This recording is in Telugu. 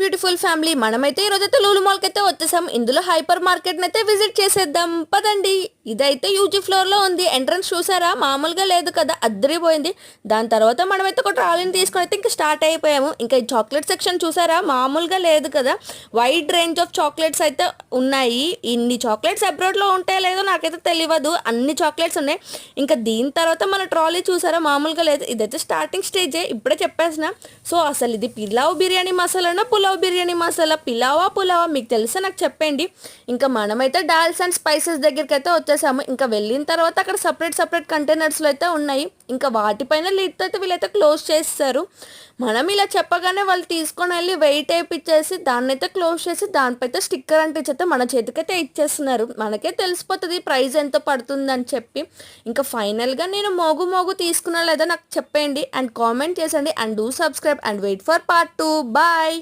బ్యూటిఫుల్ ఫ్యామిలీ, మనమైతే ఈరోజైతే లూలు మాల్కి అయితే వచ్చేసాం. ఇందులో హైపర్ మార్కెట్ని అయితే విజిట్ చేసేద్దాం పదండి. ఇదైతే యూజీ ఫ్లోర్లో ఉంది. ఎంట్రన్స్ చూసారా, మామూలుగా లేదు కదా, అద్దరిపోయింది. దాని తర్వాత మనమైతే ఒక ట్రాలీని తీసుకొని అయితే ఇంకా స్టార్ట్ అయిపోయాము. ఇంకా ఈ చాక్లెట్ సెక్షన్ చూసారా, మామూలుగా లేదు కదా, వైడ్ రేంజ్ ఆఫ్ చాక్లెట్స్ అయితే ఉన్నాయి. ఇన్ని చాక్లెట్స్ అబ్రాడ్లో ఉంటాయో లేదో నాకైతే తెలియదు, అన్ని చాక్లెట్స్ ఉన్నాయి. ఇంకా దీని తర్వాత మన ట్రాలీ చూసారా, మామూలుగా లేదు. ఇదైతే స్టార్టింగ్ స్టేజే, ఇప్పుడే చెప్పేసిన. సో అసలు ఇది పిలావ్ బిర్యానీ మసాలానా, పులావ్ బిర్యానీ మసాలా, పులావా మీకు తెలిస్తే నాకు చెప్పండి. ఇంకా మనమైతే డాల్స్ అండ్ స్పైసెస్ దగ్గరికి అయితే వచ్చేసాము. ఇంకా వెళ్ళిన తర్వాత అక్కడ సపరేట్ కంటైనర్స్లో అయితే ఉన్నాయి. ఇంకా వాటిపైన లిడ్ అయితే వీళ్ళైతే క్లోజ్ చేస్తారు. మనం ఇలా చెప్పగానే వాళ్ళు తీసుకొని వెళ్ళి వెయిట్ వేయించేసి దాన్ని అయితే క్లోజ్ చేసి దానిపైతే స్టిక్కర్ అంటించైతే మన చేతికైతే ఇచ్చేస్తున్నారు. మనకే తెలిసిపోతుంది ప్రైస్ ఎంత పడుతుందని చెప్పి. ఇంకా ఫైనల్గా నేను మోగు తీసుకున్నా లేదా నాకు చెప్పండి అండ్ కామెంట్ చేసండి and do subscribe and wait for part 2. Bye.